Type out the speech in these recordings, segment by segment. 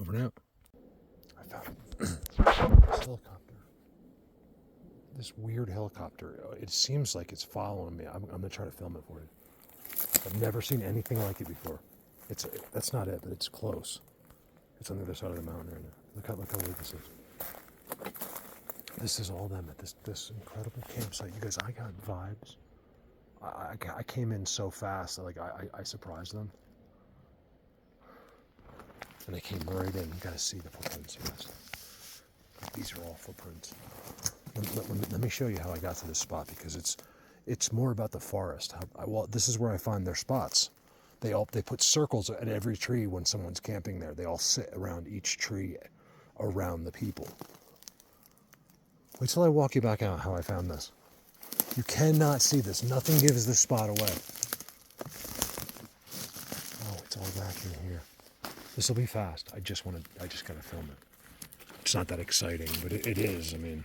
Over and out. I found this helicopter. This weird helicopter. It seems like it's following me. I'm going to try to film it for you. I've never seen anything like it before. That's not it, but it's close. It's on the other side of the mountain right now. Look how weird this is. This is all them at this incredible campsite. You guys, I got vibes. I came in so fast, like I surprised them. And they came right in. You gotta see the footprints, you guys. These are all footprints. Let me show you how I got to this spot, because it's more about the forest. This is where I find their spots. They put circles at every tree when someone's camping there. They all sit around each tree around the people. Wait till I walk you back out how I found this. You cannot see this. Nothing gives this spot away. Oh, it's all back in here. This will be fast. I just gotta film it. It's not that exciting, but it is. I mean,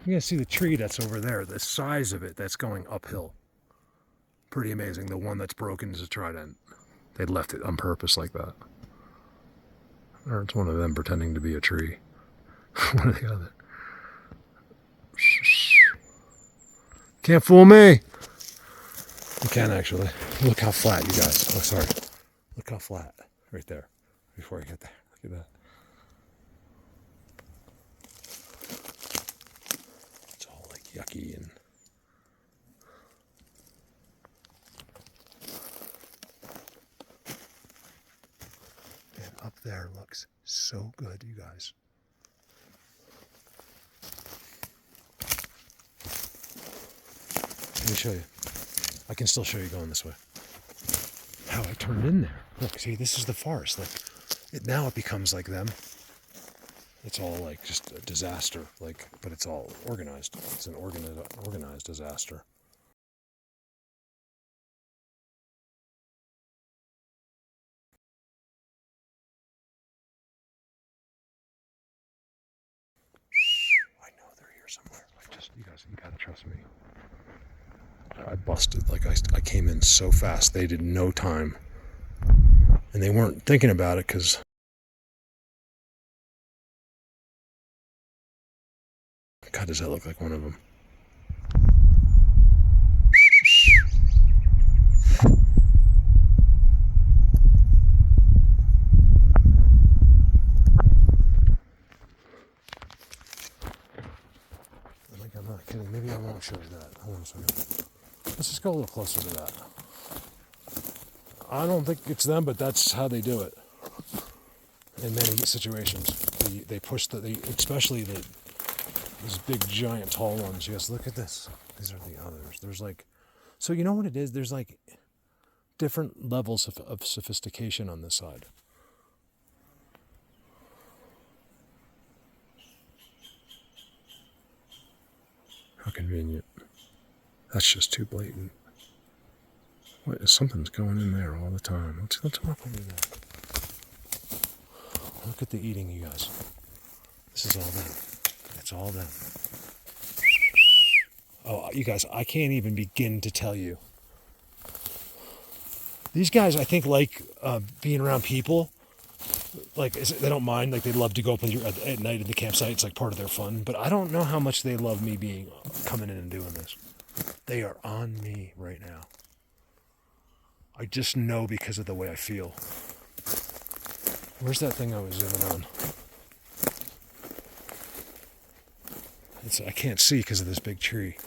you can see the tree that's over there, the size of it that's going uphill. Pretty amazing. The one that's broken is a trident. They left it on purpose like that. Or it's one of them pretending to be a tree. One or the other. Can't fool me. You can actually. Look how flat, you guys. Oh, sorry. Look how flat. Right there. Before I get there. Look at that. It's all like yucky and... Man, up there looks so good, you guys. Let me show you. I can still show you going this way. How I turned in there. Look, see, this is the forest. Like, now it becomes like them. It's all like just a disaster. Like, but it's all organized. It's an organized disaster. I know they're here somewhere. You guys, you gotta trust me. I busted. Like, I came in so fast. They did no time. And they weren't thinking about it because... God, does that look like one of them? I'm not kidding. Maybe I won't show you that. Hold on a second. Let's just go a little closer to that. I don't think it's them, but that's how they do it. In many situations, they push especially these big, giant, tall ones. You guys, look at this. These are the others. There's like, so you know what it is? There's like different levels of sophistication on this side. How convenient. That's just too blatant. What, something's going in there all the time. Let's walk over there. Look at the eating, you guys. This is all them. It's all them. Oh, you guys, I can't even begin to tell you. These guys, I think, like being around people. Like, they don't mind. Like, they love to go up at night in the campsite. It's like part of their fun. But I don't know how much they love me coming in and doing this. They are on me right now. I just know because of the way I feel. Where's that thing I was zooming on? I can't see because of this big tree.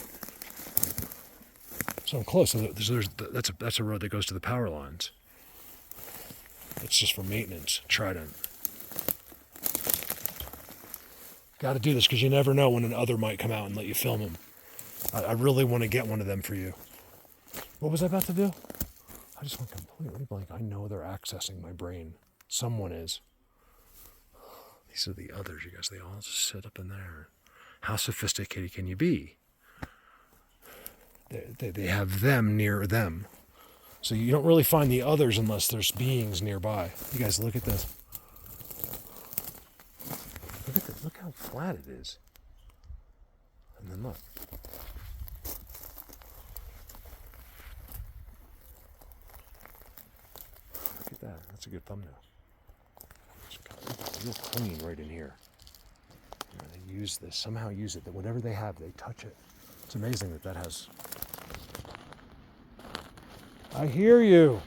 So I'm close. That's a road that goes to the power lines. It's just for maintenance. Trident. Got to do this because you never know when an other might come out and let you film them. I really want to get one of them for you. What was I about to do? I just went completely blank. I know they're accessing my brain. Someone is. These are the others, you guys. They all just sit up in there. How sophisticated can you be? They have them near them. So you don't really find the others unless there's beings nearby. You guys, look at this. Look how flat it is. And then look. Look at that. That's a good thumbnail. real clean right in here. They use this, somehow use it, that whatever they have, they touch it. It's amazing that has... I hear you!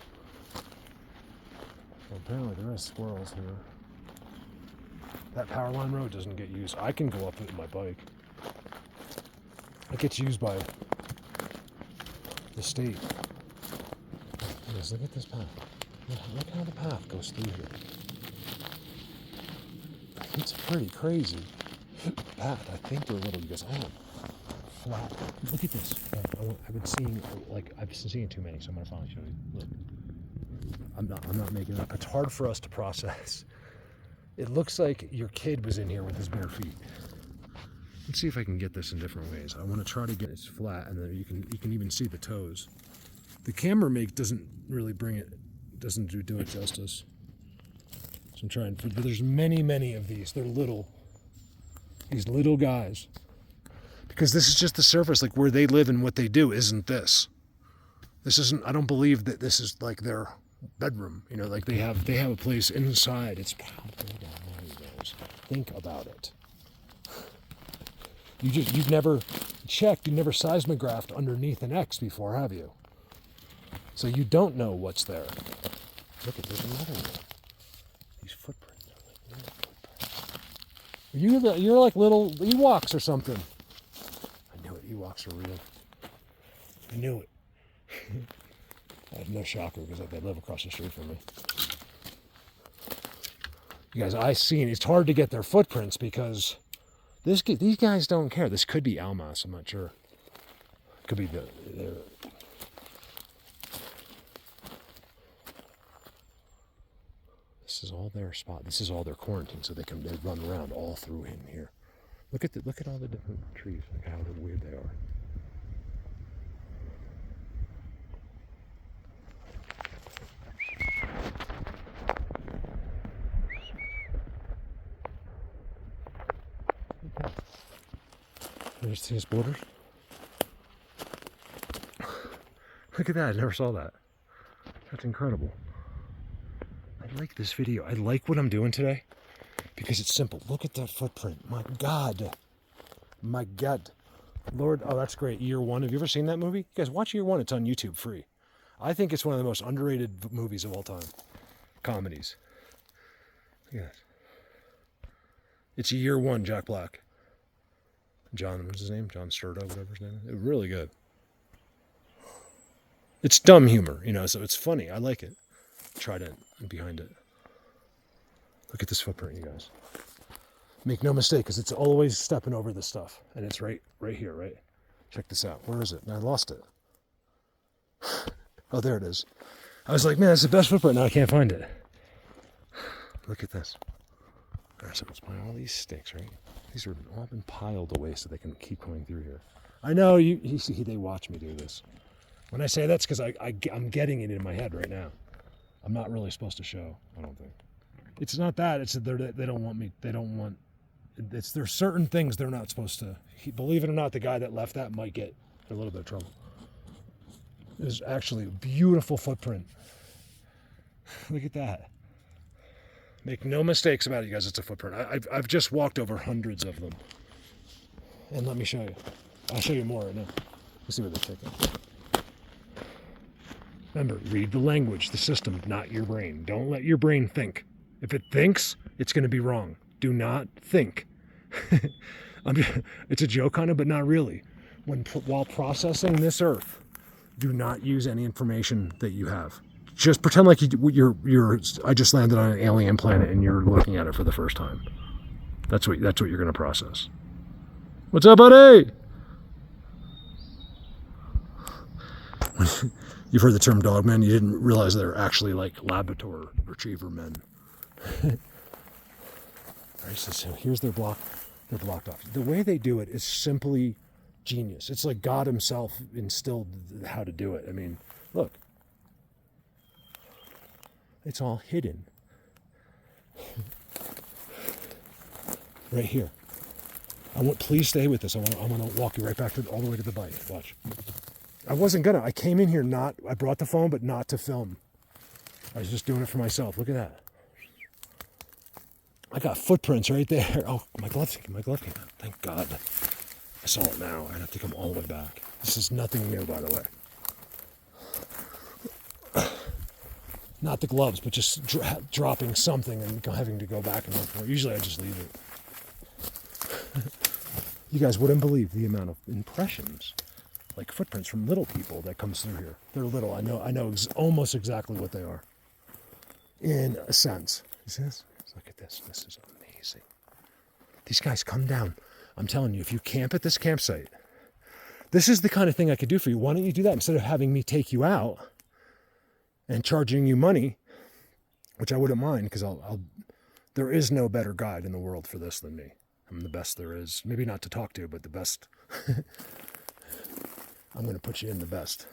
Well, apparently there are squirrels here. That power line road doesn't get used. I can go up it with my bike. It gets used by the state. Yes, look at this path. Look how the path goes through here. It's pretty crazy. Path, I think they're little. You guys, flat. Look at this. I've been seeing too many, so I'm gonna finally show you. Look. I'm not making it up. It's hard for us to process. It looks like your kid was in here with his bare feet. Let's see if I can get this in different ways. I want to try to get it flat, and then you can even see the toes. The camera doesn't really bring it, doesn't do it justice. So I'm trying. But there's many of these. They're little. These little guys. Because this is just the surface, like where they live and what they do. Isn't this? This isn't. I don't believe that this is like their bedroom. You know, like they have a place inside. It's probably down there, you guys. Think about it. You've never checked, you've never seismographed underneath an X before, have you? So you don't know what's there. Look at, there's another one. These footprints are like little footprints. You're like little Ewoks or something. I knew it, Ewoks are real. I knew it. I have no shocker because they live across the street from me. You guys, it's hard to get their footprints because these guys don't care. This could be Almas, I'm not sure. Could be this is all their spot. This is all their quarantine, so they run around all through in here. Look at all the different trees, like how weird they are. You see his borders? Look at that, I never saw that. That's incredible. I like this video. I like what I'm doing today because it's simple. Look at that footprint. My God. My God. Lord, oh, that's great. Year One. Have you ever seen that movie? You guys, watch Year One. It's on YouTube free. I think it's one of the most underrated movies of all time. Comedies. Look at that. It's Year One, Jack Black. John, what's his name? John Sturdo, whatever his name is. It was really good. It's dumb humor, you know, so it's funny. I like it. Trident behind it. Look at this footprint, you guys. Make no mistake, because it's always stepping over this stuff. And it's right here, right? Check this out. Where is it? And I lost it. Oh, there it is. I was like, man, that's the best footprint. Now I can't find it. Look at this. All right, so it's by all these sticks, right? These are all been piled away so they can keep going through here. I know they watch me do this. When I say that's because I'm getting it in my head right now. I'm not really supposed to show, I don't think. It's not that, it's that they don't want me, there's certain things they're not supposed to. Believe it or not, the guy that left that might get in a little bit of trouble. There's actually a beautiful footprint. Look at that. Make no mistakes about it, you guys, it's a footprint. I've just walked over hundreds of them. And let me show you. I'll show you more right now. Let's see what they're taking. Remember, read the language, the system, not your brain. Don't let your brain think. If it thinks, it's going to be wrong. Do not think. It's a joke kind of, but not really. While processing this earth, do not use any information that you have. Just pretend like I just landed on an alien planet and you're looking at it for the first time. That's what you're going to process. What's up, buddy? You've heard the term dog men. You didn't realize they're actually like Labrador retriever men. All right, so here's they're blocked off. The way they do it is simply genius. It's like God himself instilled how to do it. I mean, look. It's all hidden. Right here. Please stay with this. I want to walk you right back all the way to the bike. Watch. I wasn't gonna. I came in here I brought the phone, but not to film. I was just doing it for myself. Look at that. I got footprints right there. Oh, my glove came out. Thank God. I saw it now. I'd have to come all the way back. This is nothing new, by the way. Not the gloves, but just dropping something and having to go back and look for it. Usually I just leave it. You guys wouldn't believe the amount of impressions, like footprints from little people that comes through here. They're little. I know almost exactly what they are. In a sense. You see this? Look at this. This is amazing. These guys come down. I'm telling you, if you camp at this campsite, this is the kind of thing I could do for you. Why don't you do that instead of having me take you out and charging you money, which I wouldn't mind, because there is no better guide in the world for this than me. I'm the best there is. Maybe not to talk to, but the best. I'm going to put you in the best.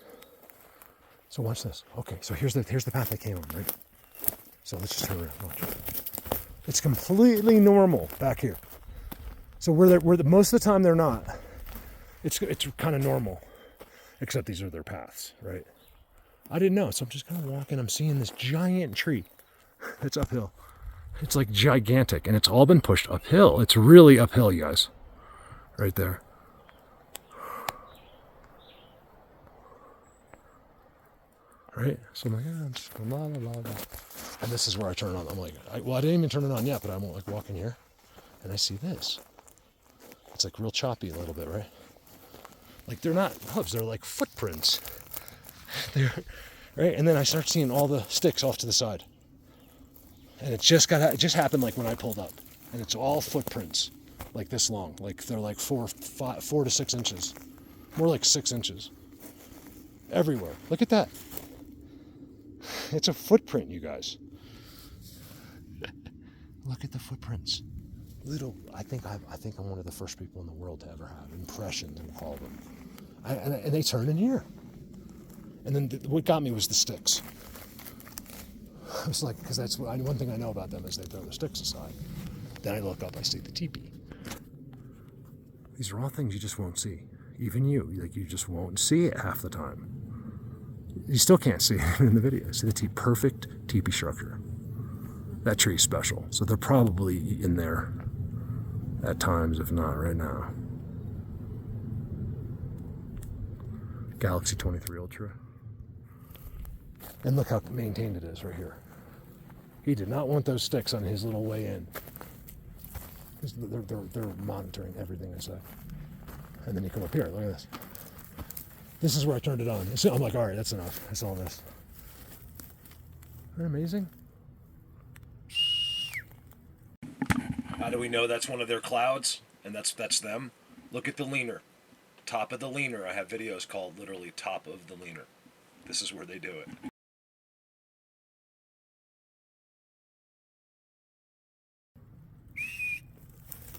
So watch this. Okay, so here's the path I came on, right? So let's just turn around. Watch. It's completely normal back here. So most of the time they're not. It's kind of normal, except these are their paths, right? I didn't know, so I'm just kind of walking. I'm seeing this giant tree. It's uphill. It's like gigantic, and it's all been pushed uphill. It's really uphill, you guys. Right there. Right? So I'm like, I'm just going la la la la. And this is where I turn it on. I'm like, I didn't even turn it on yet, but I'm like walking here, and I see this. It's like real choppy a little bit, right? Like they're not hooves, they're like footprints. Right? And then I start seeing all the sticks off to the side. And it just happened like when I pulled up. And it's all footprints, like this long. Like they're like 4 to 6 inches. More like 6 inches. Everywhere. Look at that. It's a footprint, you guys. Look at the footprints. I think I'm one of the first people in the world to ever have impressions and call them. And they turn in here. And then what got me was the sticks. I was like, because that's one thing I know about them is they throw the sticks aside. Then I look up, I see the teepee. These are all things you just won't see. Even you just won't see it half the time. You still can't see it in the video. See the perfect teepee structure. That tree's special, so they're probably in there at times, if not right now. Galaxy 23 Ultra. And look how maintained it is right here. He did not want those sticks on his little way in. They're monitoring everything I say. And then you come up here, look at this. This is where I turned it on. I'm like, all right, that's enough. That's all this. Isn't that amazing? How do we know that's one of their clouds? And that's them? Look at the leaner. Top of the leaner. I have videos called literally top of the leaner. This is where they do it.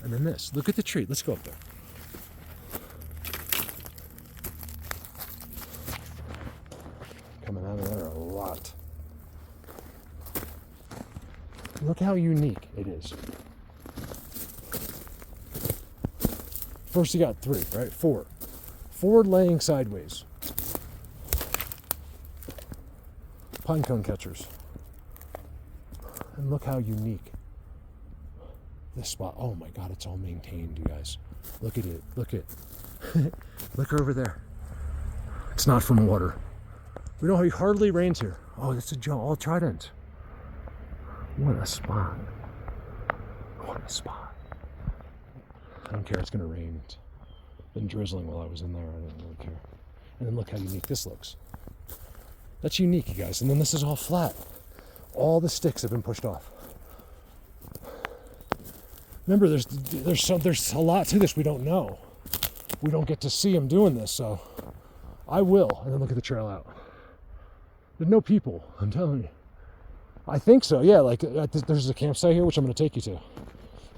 And then this. Look at the tree. Let's go up there. Coming out of there a lot. Look how unique it is. First you got 3, right? 4. 4 laying sideways. Pine cone catchers. And look how unique this spot. Oh my God, it's all maintained, you guys. Look at it. Look at look over there. It's not from water. We don't have hardly rains here. Oh, it's all trident. What a spot. What a spot. I don't care, it's gonna rain. It's been drizzling while I was in there. I didn't really care. And then look how unique this looks. That's unique, you guys. And then this is all flat. All the sticks have been pushed off. Remember, there's a lot to this we don't know. We don't get to see them doing this, so I will. And then look at the trail out. There's no people, I'm telling you. I think so, yeah. Like there's a campsite here, which I'm going to take you to.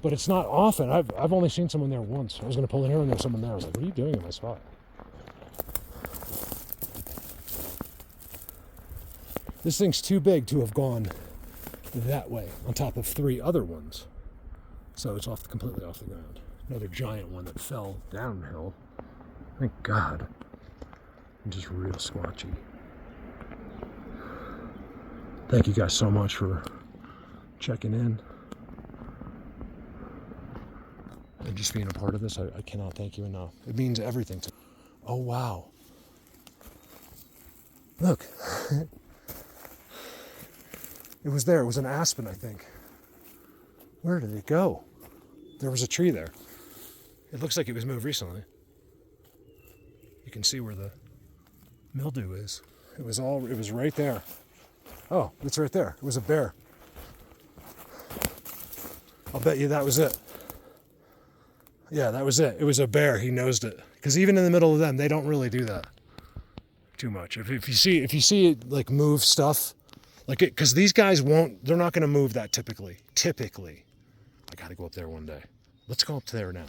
But it's not often. I've only seen someone there once. I was going to pull in here and there was someone there. I was like, what are you doing in my spot? This thing's too big to have gone that way on top of 3 other ones. So it's completely off the ground. Another giant one that fell downhill. Thank God. And just real squatchy. Thank you guys so much for checking in. for just being a part of this. I cannot thank you enough. It means everything to me. Oh, wow. Look. It was there. It was an aspen, I think. Where did it go? There was a tree there. It looks like it was moved recently. You can see where the mildew is. It was right there. Oh, it's right there. It was a bear. I'll bet you that was it. Yeah, that was it. It was a bear. He nosed it. Because even in the middle of them, they don't really do that too much. If you see it like move stuff, like it, because these guys won't. They're not going to move that typically. Typically, I got to go up there one day. Let's go up to there now.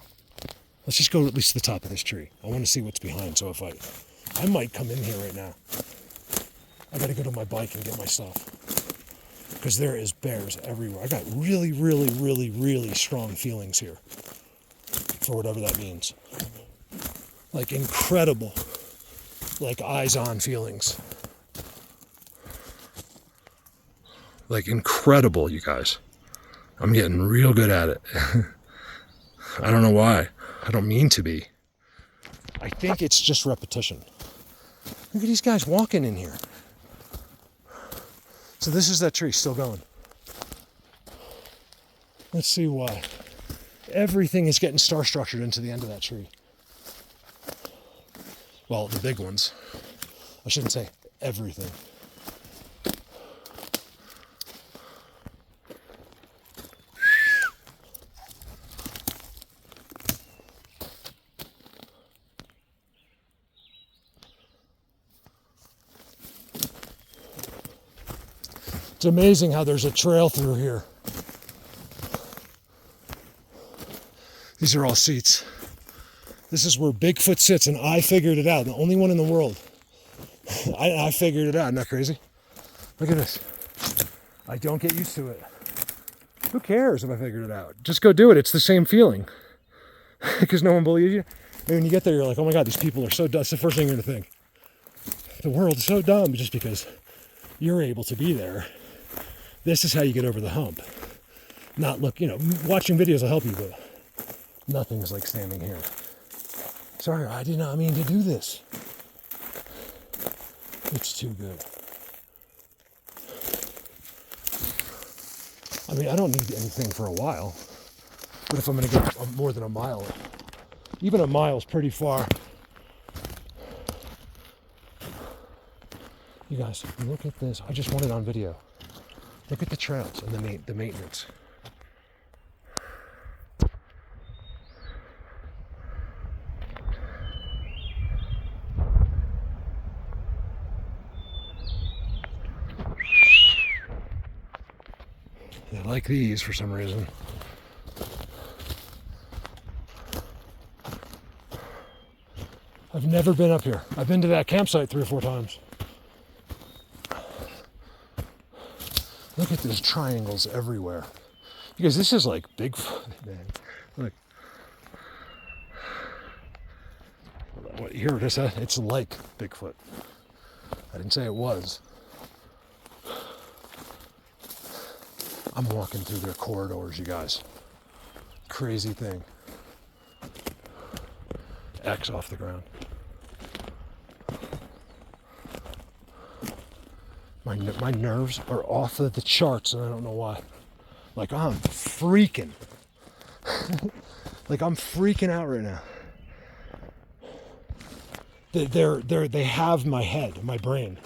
Let's just go at least to the top of this tree. I want to see what's behind. So if I might come in here right now. I got to go to my bike and get my stuff. Because there is bears everywhere. I got really, really, really, really strong feelings here. For whatever that means. Like incredible, like eyes on feelings. Like incredible, you guys. I'm getting real good at it. I don't know why. I don't mean to be. I think it's just repetition. Look at these guys walking in here. So this is that tree still going. Let's see why. Everything is getting star structured into the end of that tree. Well, the big ones. I shouldn't say everything. It's amazing how there's a trail through here. These are all seats. This is where Bigfoot sits, and I figured it out. The only one in the world. I figured it out. Isn't that crazy? Look at this. I don't get used to it. Who cares if I figured it out? Just go do it. It's the same feeling. Because no one believes you. And when you get there, you're like, oh my God, these people are so dumb. That's the first thing you're going to think. The world's so dumb just because you're able to be there. This is how you get over the hump. Not look, watching videos will help you, but nothing is like standing here. Sorry, I did not mean to do this. It's too good. I mean, I don't need anything for a while, but if I'm going to go more than a mile, even a mile is pretty far. You guys, look at this. I just want it on video. Look at the trails and the maintenance. They like these for some reason. I've never been up here. I've been to that campsite 3 or 4 times. Look at these triangles everywhere. Because this is like Bigfoot, man. Look. What, here it is. It's like Bigfoot. I didn't say it was. I'm walking through their corridors, you guys. Crazy thing. X off the ground. My nerves are off of the charts, and I don't know why. Like, I'm freaking. Like, I'm freaking out right now. They have my head, my brain.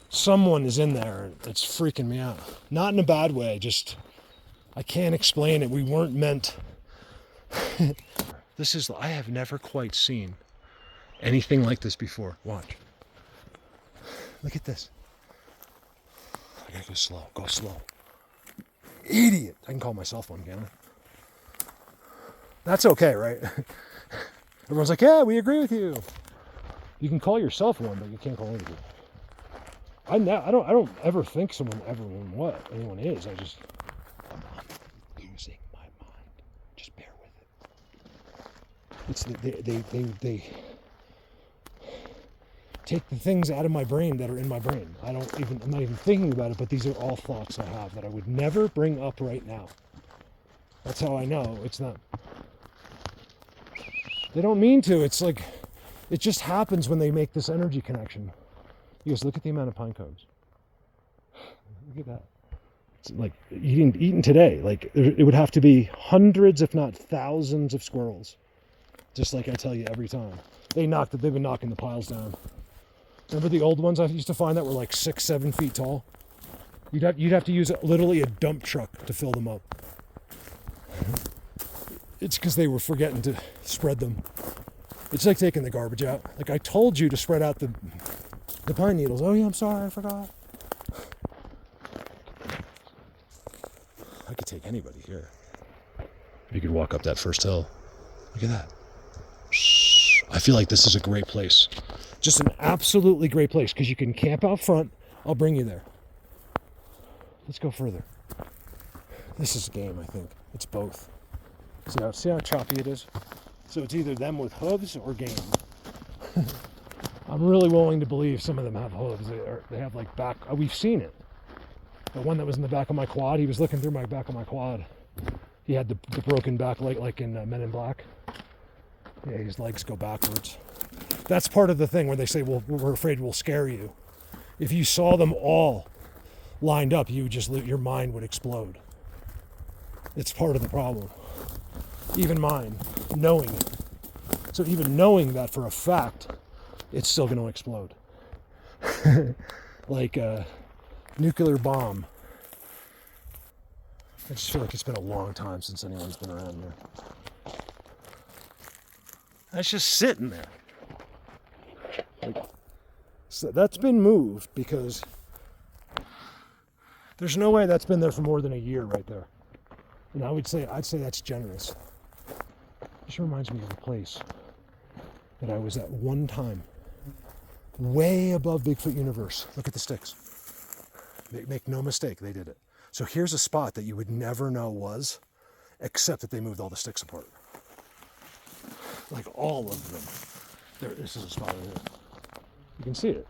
Someone is in there, and it's freaking me out. Not in a bad way, just, I can't explain it. We weren't meant. I have never quite seen anything like this before. Watch. Look at this. I gotta go slow. Go slow. Idiot. I can call myself one, can't I? That's okay, right? Everyone's like, yeah, we agree with you. You can call yourself one, but you can't call anybody. I don't ever think anyone is. I'm losing my mind. Just bear with it. It's they take the things out of my brain that are in my brain. I'm not even thinking about it, but these are all thoughts I have that I would never bring up right now. That's how I know it's not. They don't mean to. It's like, it just happens when they make this energy connection. You guys, look at the amount of pine cones. Look at that. It's like eating today. Like, it would have to be hundreds, if not thousands of squirrels. Just like I tell you every time. They've been knocking the piles down. Remember the old ones I used to find that were like 6-7 feet tall? You'd have to use literally a dump truck to fill them up. It's because they were forgetting to spread them. It's like taking the garbage out. Like, I told you to spread out the pine needles. Oh yeah, I'm sorry, I forgot. I could take anybody here. You could walk up that first hill. Look at that. I feel like this is a great place. Just an absolutely great place because you can camp out front. I'll bring you there. Let's go further. This is a game, I think. It's both. See how choppy it is? So it's either them with hooves or game. I'm really willing to believe some of them have hooves. They have like back. We've seen it. The one that was in the back of my quad, he was looking through my back of my quad. He had the broken back leg, like in Men in Black. Yeah, his legs go backwards. That's part of the thing where they say, well, we're afraid we'll scare you. If you saw them all lined up, your mind would explode. It's part of the problem. Even mine, knowing it. So even knowing that for a fact, it's still going to explode. Like a nuclear bomb. I just feel like it's been a long time since anyone's been around here. That's just sitting there. Like, so that's been moved because there's no way that's been there for more than a year right there. And I'd say that's generous. This reminds me of a place that I was at one time, way above Bigfoot universe. Look at the sticks. Make no mistake, they did it. So here's a spot that you would never know was, except that they moved all the sticks apart. Like all of them. This is a spot right here. You can see it.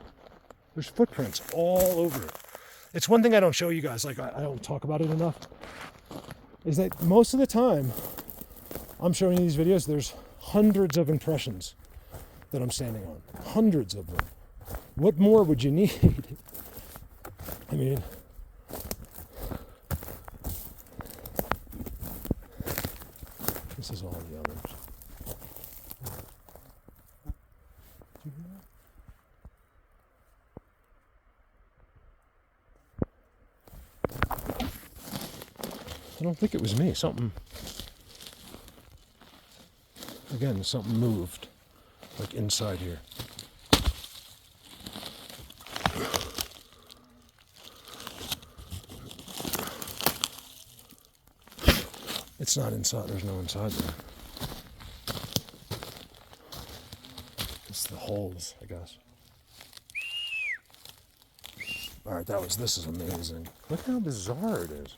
There's footprints all over it. It's one thing I don't show you guys, like I don't talk about it enough, is that most of the time I'm showing you these videos, there's hundreds of impressions that I'm standing on. Hundreds of them. What more would you need? I mean, this is all the others. Did you hear that? I don't think it was me. Something moved, like inside here. It's not inside. There's no inside there. It's the holes, I guess. All right, this is amazing. Look how bizarre it is.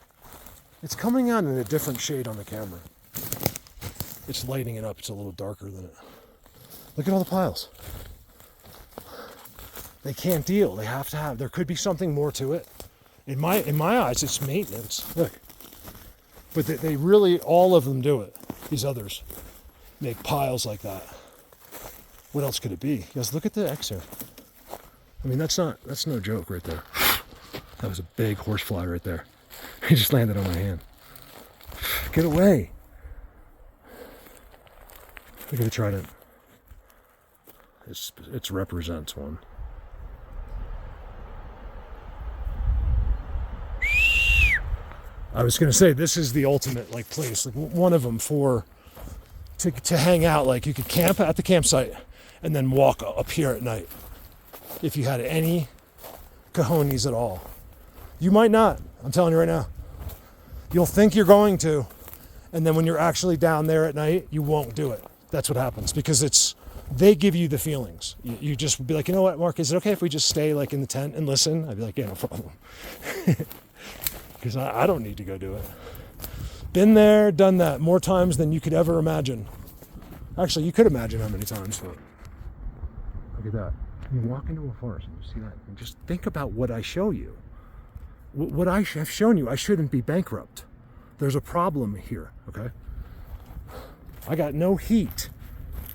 It's coming out in a different shade on the camera. It's lighting it up. It's a little darker than it. Look at all the piles. They can't deal. They have to have. There could be something more to it. In my eyes, it's maintenance. Look. But they really, all of them do it. These others make piles like that. What else could it be? Guys, look at the X here. I mean, that's no joke right there. That was a big horsefly right there. He just landed on my hand. Get away. Look at the trident. It represents one. I was going to say, this is the ultimate like place, like one of them to hang out. Like you could camp at the campsite and then walk up here at night if you had any cojones at all. You might not. I'm telling you right now. You'll think you're going to, and then when you're actually down there at night, you won't do it. That's what happens because they give you the feelings. You just be like, you know what, Mark, is it okay if we just stay like in the tent and listen? I'd be like, yeah, no problem. Because I don't need to go do it. Been there, done that more times than you could ever imagine. Actually, you could imagine how many times. But look at that. You walk into a forest and you see that. And just think about what I show you. What I have shown you, I shouldn't be bankrupt. There's a problem here, okay? I got no heat.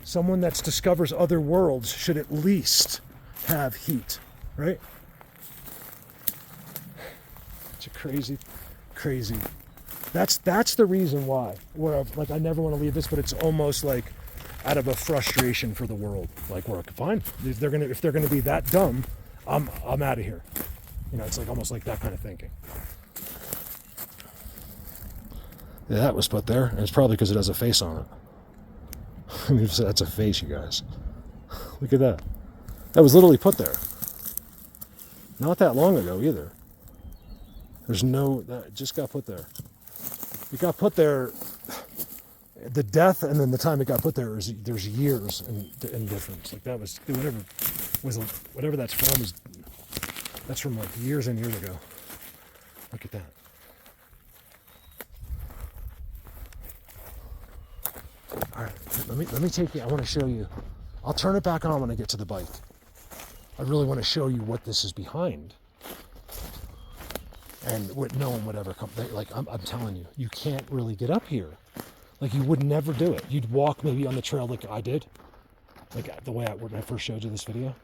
Someone that discovers other worlds should at least have heat, right? It's a crazy, crazy. That's the reason why. I never want to leave this, but it's almost like out of a frustration for the world. Like, we're fine. If they're gonna be that dumb, I'm out of here. You know, it's like almost like that kind of thinking. Yeah, that was put there, and it's probably because it has a face on it. I mean, that's a face, you guys. Look at that. That was literally put there. Not that long ago either. That just got put there. It got put there. The death and then the time it got put there, there's years in difference. Like, that was whatever that's from that's from like years and years ago. Look at that. All right, let me take you. I want to show you. I'll turn it back on when I get to the bike. I really want to show you what this is behind. And knowing whatever comes, like I'm telling you, you can't really get up here. Like, you would never do it. You'd walk maybe on the trail like I did, like the way when I first showed you this video.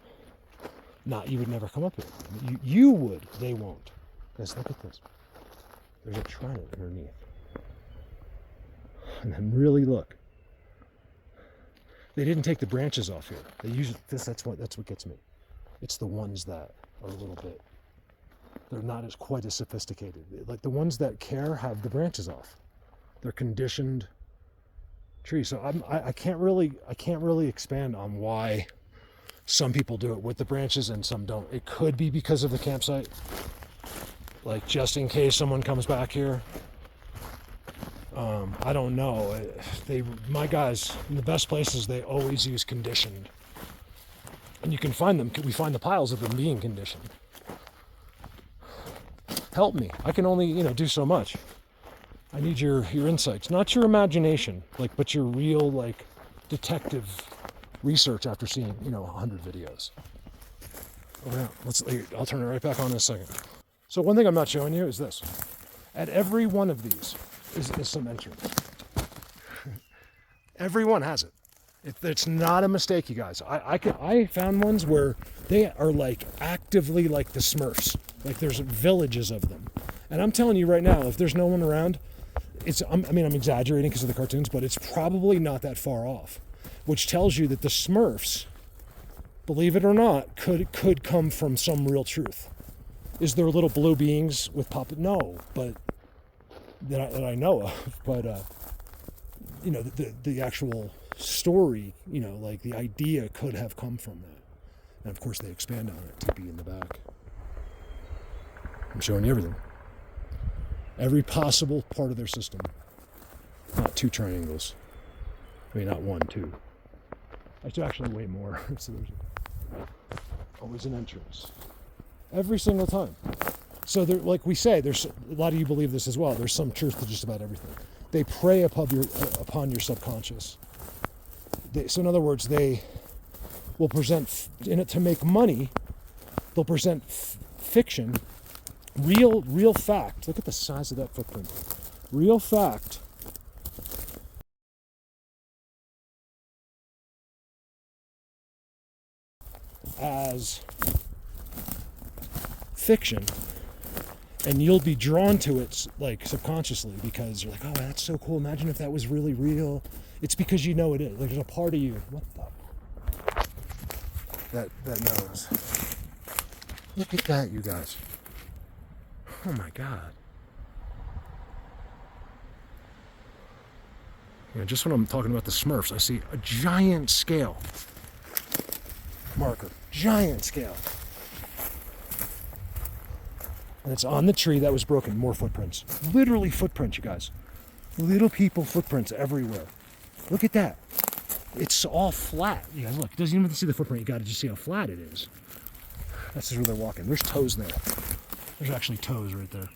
You would never come up here. You would. They won't. Guys, look at this. There's a trident underneath. And then really look. They didn't take the branches off here. They use this. That's what gets me. It's the ones that are a little bit. They're not quite as sophisticated. Like, the ones that care have the branches off. They're conditioned trees. So I can't really expand on why some people do it with the branches and some don't. It could be because of the campsite. Like, just in case someone comes back here. I don't know. My guys, in the best places, they always use conditioned. And you can find them. We find the piles of them being conditioned. Help me. I can only, do so much. I need your insights, not your imagination, but your real, detective research after seeing, 100 videos. Oh, yeah. I'll turn it right back on in a second. So one thing I'm not showing you is this. At every one of these is some entrance. Everyone has it. It's not a mistake, you guys. I found ones where they are actively like the Smurfs. Like, there's villages of them. And I'm telling you right now, if there's no one around, I'm exaggerating because of the cartoons, but it's probably not that far off. Which tells you that the Smurfs, believe it or not, could come from some real truth. Is there little blue beings with puppet? No, but that I know of. But the actual story, the idea could have come from that. And of course they expand on it to be in the back. I'm showing you everything. Every possible part of their system. Not two triangles. Not one, two. It's actually way more. So there's always an entrance. Every single time. So there, like we say, there's a lot of you believe this as well. There's some truth to just about everything. They prey upon your subconscious. So in other words, they will present, to make money, they'll present fiction, real fact. Look at the size of that footprint. Real fact as fiction, and you'll be drawn to it subconsciously because you're like, oh, that's so cool. Imagine if that was really real. It's because you know it is. There's a part of you. What the? That knows. Look at that, you guys. Oh my God. Just when I'm talking about the Smurfs, I see a giant scale marker. Giant scale. And it's on the tree that was broken. More footprints. Literally footprints, you guys. Little people footprints everywhere. Look at that. It's all flat. You guys, look. It doesn't even have to see the footprint. You got to just see how flat it is. That's just where they're walking. There's toes there. There's actually toes right there.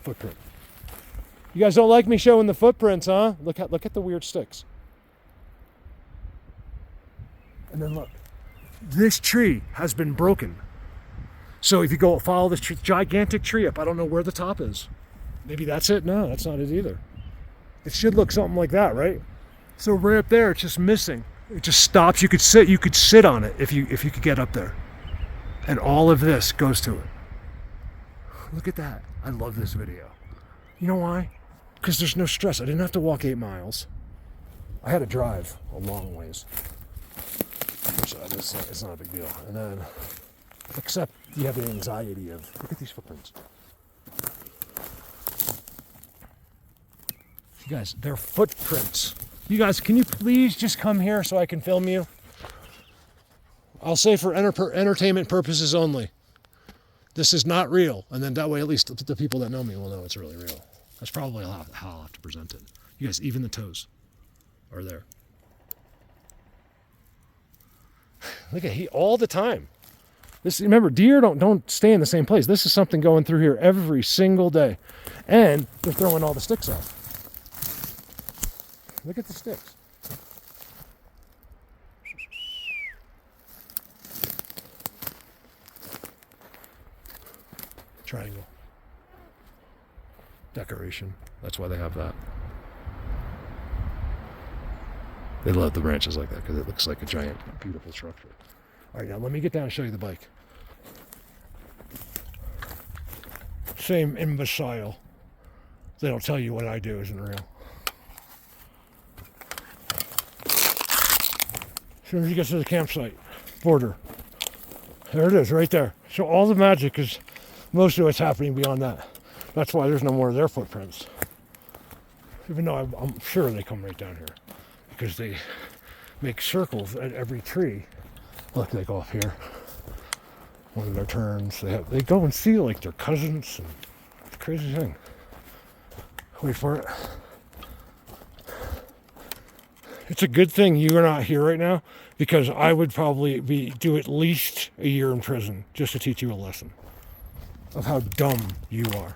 Footprint. You guys don't like me showing the footprints, huh? Look at the weird sticks. And then look. This tree has been broken. So if you go follow this gigantic tree up, I don't know where the top is. Maybe that's it? No, that's not it either. It should look something like that, right? So right up there, it's just missing. It just stops. You could sit on it if you could get up there. And all of this goes to it. Look at that. I love this video. You know why? Because there's no stress. I didn't have to walk 8 miles. I had to drive a long ways. Which it's not a big deal. And then, except you have the anxiety of, look at these footprints. You guys, they're footprints. You guys, can you please just come here so I can film you? I'll say for entertainment purposes only. This is not real. And then that way, at least the people that know me will know it's really real. That's probably how I'll have to present it. You guys, even the toes are there. Look at all the time. Remember, deer don't stay in the same place. This is something going through here every single day. And they're throwing all the sticks out. Look at the sticks. Triangle. Decoration. That's why they have that. They love the branches like that because it looks like a giant, beautiful structure. All right, now let me get down and show you the bike. Same imbecile. They don't tell you what I do isn't real. As soon as you get to the campsite, border. There it is, right there. So all the magic is, most of what's happening beyond that. That's why there's no more of their footprints. Even though I'm sure they come right down here. Because they make circles at every tree. Look, they go off here. One of their turns. They go and see like their cousins. And it's a crazy thing. Wait for it. It's a good thing you're not here right now, because I would probably do at least a year in prison just to teach you a lesson of how dumb you are.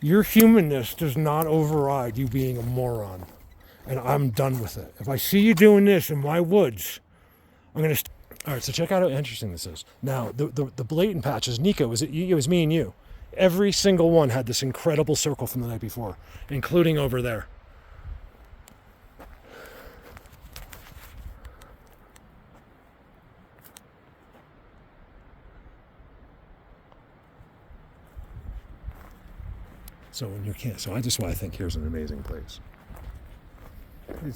Your humanness does not override you being a moron. And I'm done with it. If I see you doing this in my woods, I'm going to... All right, so check out how interesting this is. Now, the blatant patches, Nico, it was me and you. Every single one had this incredible circle from the night before, including over there. So when you can't... So that's why I think here's an amazing place.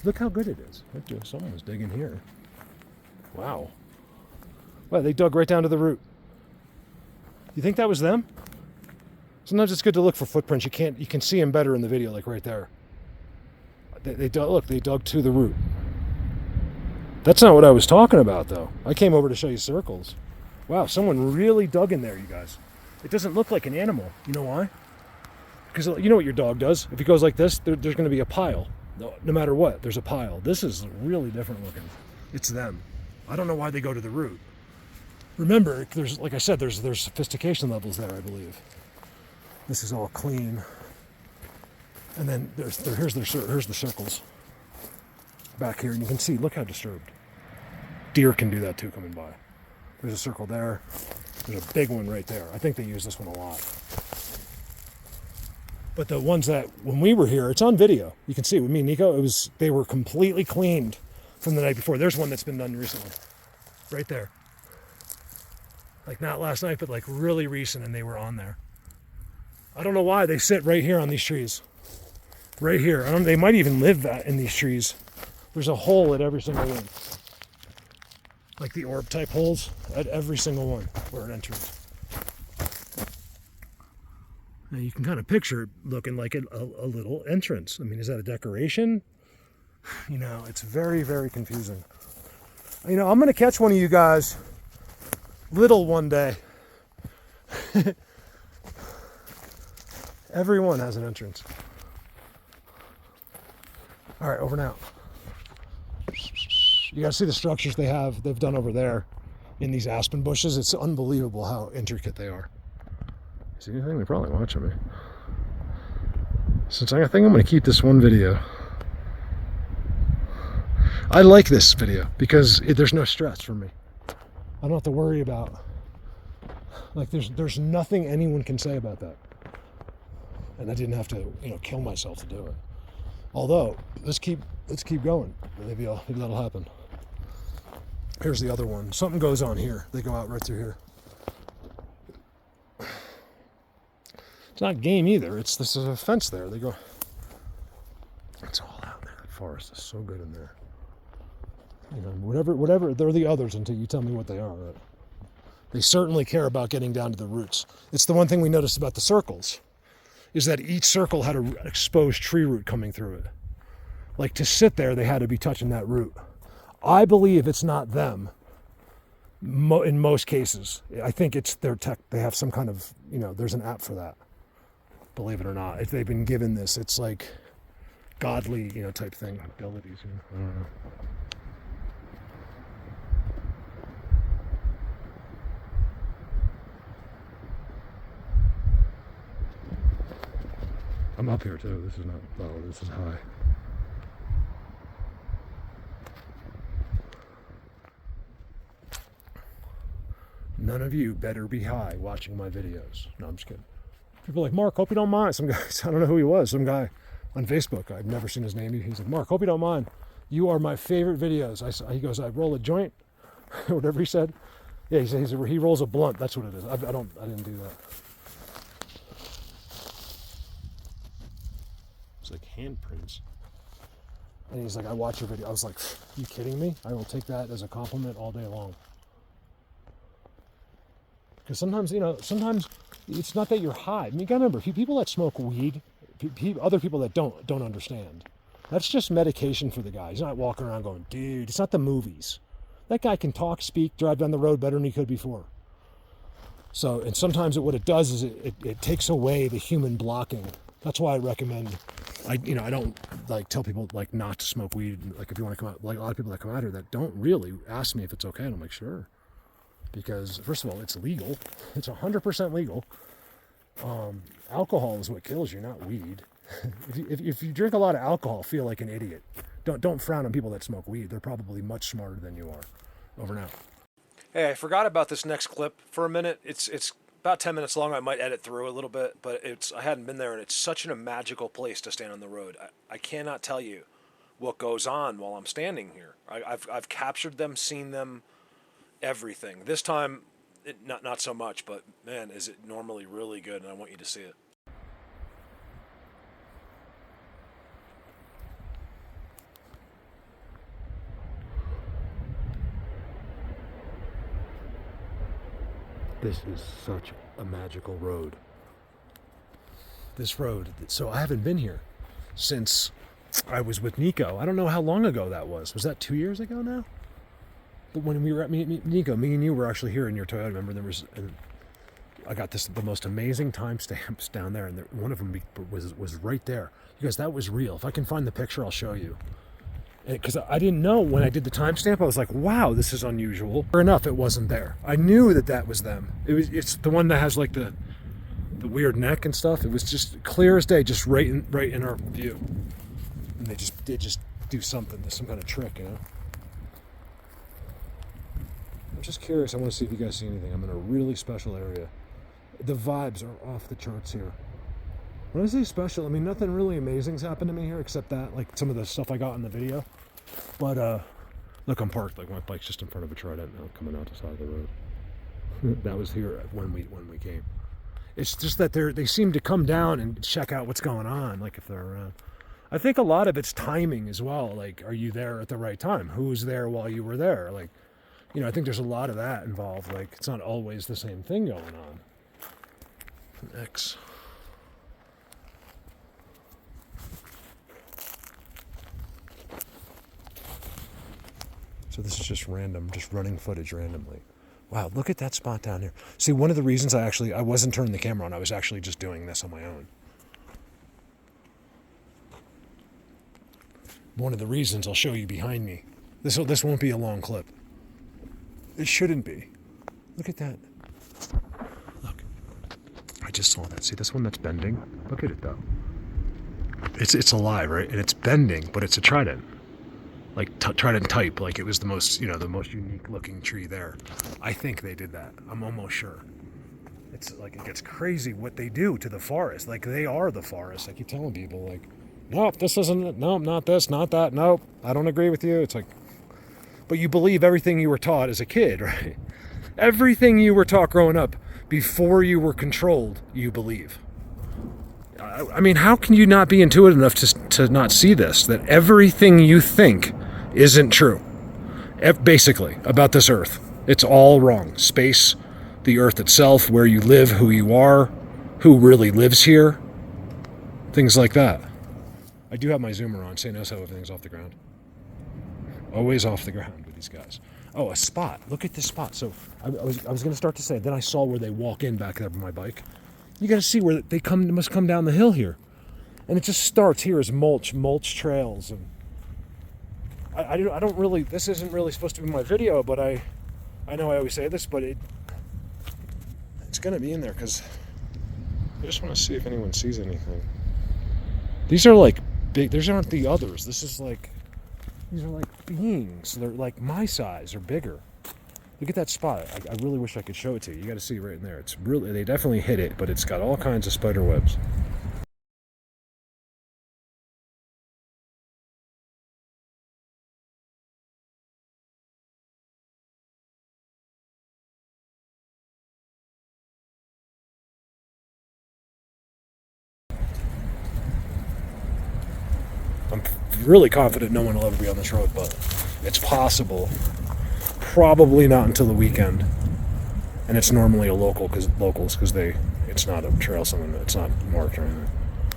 Look how good it is. Someone was digging here. Wow. Well, they dug right down to the root. You think that was them? Sometimes it's good to look for footprints. You can see them better in the video, like right there. They dug to the root. That's not what I was talking about, though. I came over to show you circles. Wow, someone really dug in there, you guys. It doesn't look like an animal. You know why? Because you know what your dog does? If he goes like this, there's going to be a pile. No matter what, there's a pile. This is really different looking. It's them. I don't know why they go to the root. Remember, there's, like I said, there's sophistication levels there, I believe. This is all clean. And then here's the circles back here, and you can see, look how disturbed. Deer can do that too, coming by. There's a circle there. There's a big one right there. I think they use this one a lot. But the ones that, when we were here, it's on video. You can see with me and Nico, they were completely cleaned from the night before. There's one that's been done recently. Right there. Like not last night, but like really recent, and they were on there. I don't know why they sit right here on these trees. Right here. They might even live in these trees. There's a hole at every single one. Like the orb type holes at every single one where it enters. Now you can kind of picture it looking like a little entrance. I mean, is that a decoration? You know, it's very, very confusing. You know, I'm going to catch one of you guys little one day. Everyone has an entrance. All right, over and out. You guys see the structures they've done over there in these aspen bushes? It's unbelievable how intricate they are. See anything? They're probably watching me. Since I think I'm going to keep this one video. I like this video because there's no stress for me. I don't have to worry about, like, there's nothing anyone can say about that. And I didn't have to, kill myself to do it. Although, let's keep let's keep going. Maybe that'll happen. Here's the other one. Something goes on here. They go out right through here. It's not game either. This is a fence there. They go. It's all out there. The forest is so good in there. You know, whatever. They're the others until you tell me what they are. Right? They certainly care about getting down to the roots. It's the one thing we noticed about the circles, is that each circle had an exposed tree root coming through it. Like to sit there, they had to be touching that root. I believe it's not them. In most cases, I think it's their tech. They have some kind of, there's an app for that. Believe it or not, if they've been given this, it's like godly, type thing, abilities. I don't know. I'm up here too. This is not low. This is high. None of you better be high watching my videos. No, I'm just kidding. People are like, Mark, hope you don't mind. Some guy, I don't know who he was. Some guy on Facebook. I've never seen his name. He's like, Mark, hope you don't mind. You are my favorite videos. He goes, I roll a joint, whatever he said. Yeah, he rolls a blunt. That's what it is. I didn't do that. It's like handprints. And he's like, I watch your video. I was like, you kidding me? I will take that as a compliment all day long. Because sometimes it's not that you're high. I mean, you gotta remember, people that smoke weed, other people that don't understand. That's just medication for the guy. He's not walking around going, dude, it's not the movies. That guy can talk, speak, drive down the road better than he could before. So, and sometimes what it does is it takes away the human blocking. That's why I recommend, I don't like tell people like not to smoke weed. Like if you want to come out, like a lot of people that come out here that don't really ask me if it's okay, and I'm like, sure. Because first of all, it's legal. It's 100% legal. Alcohol is what kills you, not weed. if you drink a lot of alcohol, feel like an idiot. Don't frown on people that smoke weed. They're probably much smarter than you are. Over now. Hey, I forgot about this next clip for a minute. It's about 10 minutes long. I might edit through a little bit, but I hadn't been there, and it's such a magical place to stand on the road. I cannot tell you what goes on while I'm standing here. I've captured them, seen them, everything. This time, not so much, but man, is it normally really good, and I want you to see it. This is such a magical road. This road. So I haven't been here since I was with Nico. I don't know how long ago that was. Was that 2 years ago now? But when we were at Nico, me and you were actually here in your Toyota. Remember, I got the most amazing timestamps down there, and one of them was right there. You guys, that was real. If I can find the picture, I'll show you. Because I didn't know when I did the timestamp, I was like, wow, this is unusual. Sure enough, it wasn't there. I knew that was them. It's the one that has like the weird neck and stuff. It was just clear as day, just right in our view. And they just do something. There's some kind of trick, I'm just curious. I want to see if you guys see anything. I'm in a really special area. The vibes are off the charts here. When I say special, I mean nothing really amazing's happened to me here except that, like some of the stuff I got in the video. But look, I'm parked. Like my bike's just in front of a Trident now, coming out the side of the road. That was here when we came. It's just that they seem to come down and check out what's going on, like if they're around. I think a lot of it's timing as well. Like, are you there at the right time? Who's there while you were there? Like, I think there's a lot of that involved. Like, it's not always the same thing going on. X. So this is just random, just running footage randomly. Wow, look at that spot down here. See, one of the reasons I wasn't turning the camera on, I was actually just doing this on my own. One of the reasons, I'll show you behind me. This won't be a long clip. It shouldn't be. Look at that. Look. I just saw that. See this one that's bending? Look at it though. It's alive, right? And it's bending, but it's a Trident. Like Trident type, like it was the most unique looking tree there. I think they did that. I'm almost sure. It's like, it gets crazy what they do to the forest. Like, they are the forest. I keep telling people, like, nope, this isn't it. Nope, not this, not that. Nope, I don't agree with you. It's like, but you believe everything you were taught as a kid, right? Everything you were taught growing up before you were controlled, you believe. I mean, how can you not be intuitive enough to not see this? That everything you think isn't true. Basically, about this earth. It's all wrong. Space, the earth itself, where you live, who you are, who really lives here, things like that. I do have my zoomer on, so he knows how everything's off the ground. Always off the ground with these guys. Oh, a spot. Look at this spot. So I was going to start to say, then I saw where they walk in back there with my bike. You got to see where they must come down the hill here. And it just starts here as mulch trails. And I don't really, this isn't really supposed to be my video, but I know I always say this, but it's going to be in there because I just want to see if anyone sees anything. These are like big, these aren't the others. These are like beings. They're like my size or bigger. Look at that spot. I really wish I could show it to you. You got to see it right in there. It's really, they definitely hit it, but it's got all kinds of spider webs. I'm really confident no one will ever be on this road, but it's possible. Probably not until the weekend. And it's normally a locals because it's not a trail, it's not marked or anything.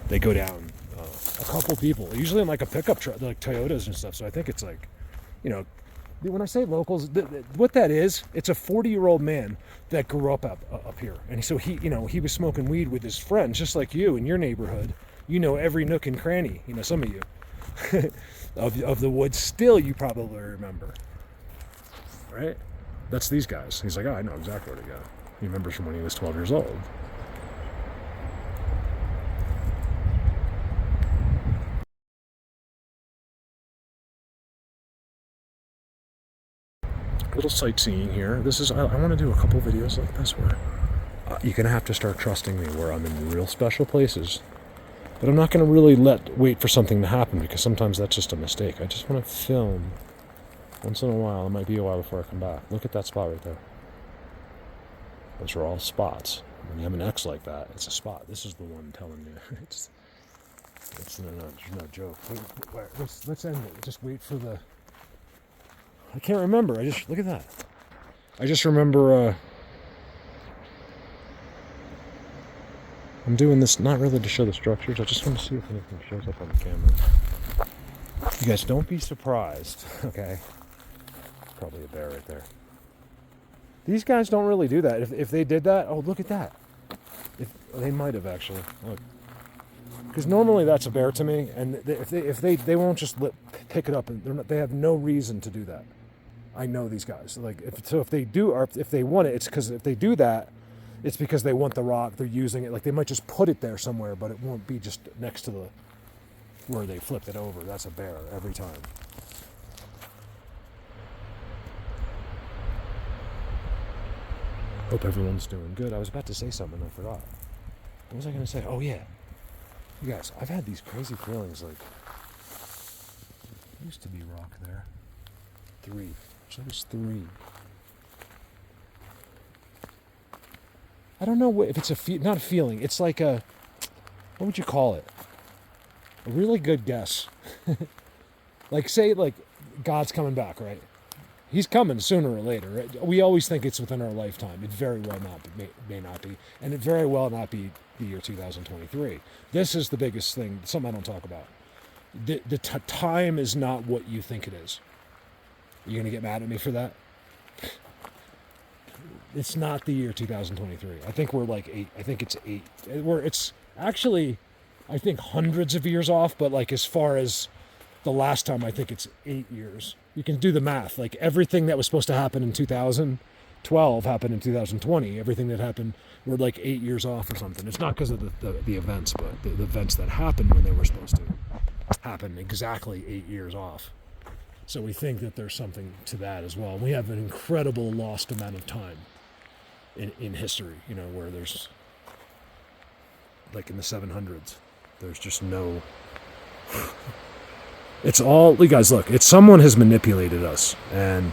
They go down a couple people, usually in like a pickup truck, like Toyotas and stuff. So I think it's like, when I say locals, what that is, it's a 40-year-old man that grew up here, and so he was smoking weed with his friends, just like you in your neighborhood. You know every nook and cranny. Some of you of the woods. Still, you probably remember, right? That's these guys. He's like, oh, I know exactly where to go. He remembers from when he was 12 years old. Little sightseeing here. This is, I want to do a couple videos like this where you're going to have to start trusting me where I'm in real special places. But I'm not going to really wait for something to happen because sometimes that's just a mistake. I just want to film once in a while. It might be a while before I come back. Look at that spot right there. Those are all spots. When you have an X like that, it's a spot. This is the one telling you. It's no joke. Let's end it. Just wait for the... I can't remember. Look at that. I just remember... I'm doing this not really to show the structures. I just want to see if anything shows up on the camera. You guys, don't be surprised, okay? Probably a bear right there. These guys don't really do that. If they did that, oh, look at that. They might have actually. Look. Because normally that's a bear to me, and if they won't just pick it up, and they have no reason to do that. I know these guys. If they do, or if they want it, it's because if they do that, it's because they want the rock. They're using it. Like they might just put it there somewhere, but it won't be just next to where they flipped it over. That's a bear every time. Hope everyone's doing good. I was about to say something, I forgot. What was I going to say? Oh yeah, you guys, I've had these crazy feelings. Like, there used to be rock there. 3. So there's 3. I don't know if it's not a feeling. It's like what would you call it? A really good guess. Like say God's coming back, right? He's coming sooner or later. Right? We always think it's within our lifetime. It very well may not be, and it very well not be the year 2023. This is the biggest thing. Something I don't talk about. The time is not what you think it is. You gonna get mad at me for that? It's not the year 2023. I think we're like 8. I think it's 8. It's actually, I think hundreds of years off, but like as far as the last time, I think it's 8 years. You can do the math. Like everything that was supposed to happen in 2012 happened in 2020. Everything that happened, we're like 8 years off or something. It's not because of the events, but the events that happened when they were supposed to happen exactly 8 years off. So we think that there's something to that as well. We have an incredible lost amount of time in history, where there's, like in the 700s, there's just no It's all, you guys, look, it's someone has manipulated us, and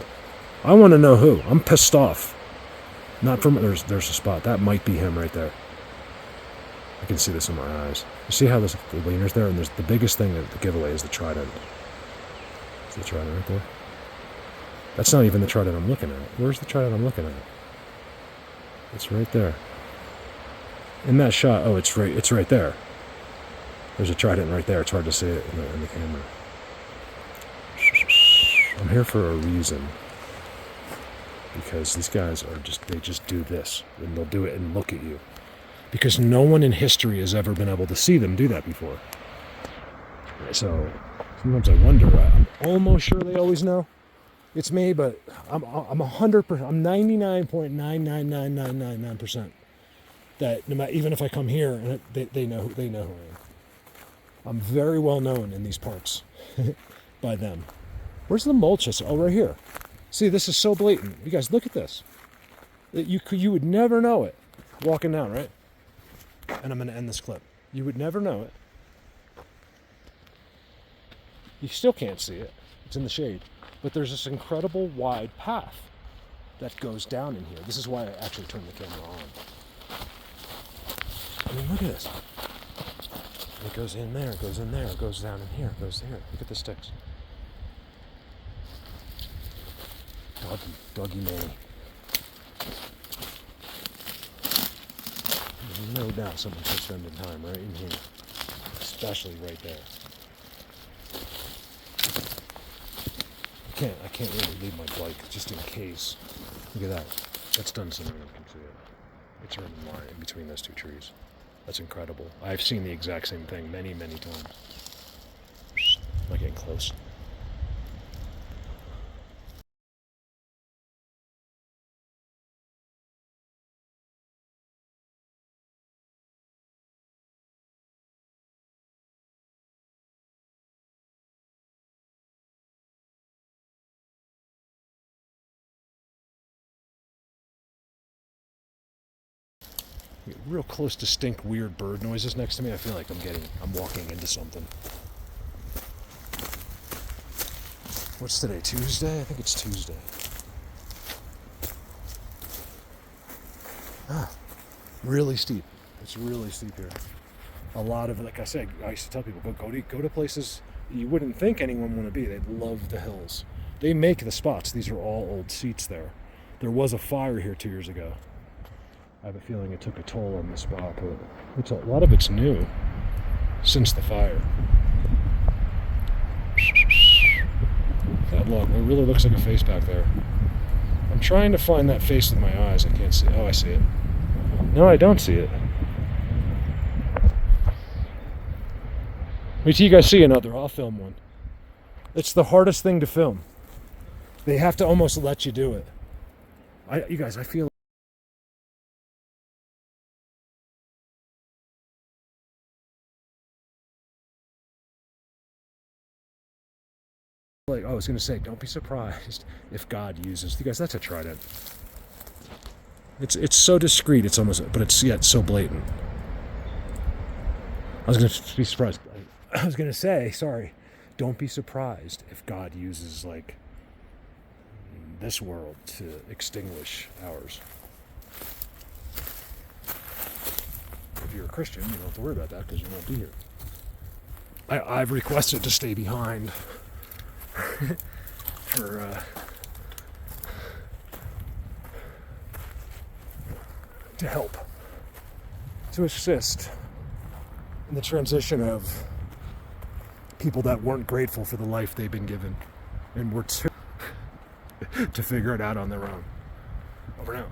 I want to know who. I'm pissed off. Not from, there's a spot. That might be him right there. I can see this in my eyes. You see how there's the leaner's there, and there's the biggest thing, the giveaway is the trident. Is the trident right there? That's not even the trident I'm looking at. Where's the trident I'm looking at? It's right there. In that shot, oh, it's right there. There's a trident right there. It's hard to see it in the camera. I'm here for a reason. Because these guys are they just do this. And they'll do it and look at you. Because no one in history has ever been able to see them do that before. So, sometimes I wonder. I'm almost sure they always know it's me, but I'm 100%, I'm 99.99999% that no matter, even if I come here, and they know who I am. I'm very well known in these parts by them. Where's the mulch? Oh, right here. See, this is so blatant. You guys, look at this. You would never know it walking down, right? And I'm going to end this clip. You would never know it. You still can't see it. It's in the shade. But there's this incredible wide path that goes down in here. This is why I actually turned the camera on. I mean, look at this. It goes in there, it goes in there, it goes down in here, it goes here. Look at the sticks. Doggy Manny. There's no doubt someone should spend the time right in here. Especially right there. I can't really leave my bike just in case. Look at that. That's done something. I can see it. It's running line in between those two trees. That's incredible. I've seen the exact same thing many, many times. Am I getting close? Real close, distinct, weird bird noises next to me. I feel like I'm walking into something. What's today? Tuesday? I think it's Tuesday. Really steep. It's really steep here. A lot of, like I said, I used to tell people, go to places you wouldn't think anyone would want to be. They'd love the hills. They make the spots. These are all old seats there. There was a fire here 2 years ago. I have a feeling it took a toll on the spot, but a lot of it's new since the fire. That look, it really looks like a face back there. I'm trying to find that face with my eyes. I can't see it. Oh, I see it. No, I don't see it. Wait till you guys see another. I'll film one. It's the hardest thing to film. They have to almost let you do it. You guys, I feel like, I was going to say, don't be surprised if God uses, you guys, that's a trident. It's so discreet, it's almost, but it's yet so blatant. I was going to be surprised. I was going to say, sorry, don't be surprised if God uses, like, this world to extinguish ours. If you're a Christian, you don't have to worry about that because you won't be here. I've requested to stay behind for to help, to assist in the transition of people that weren't grateful for the life they've been given and were to figure it out on their own. Over now.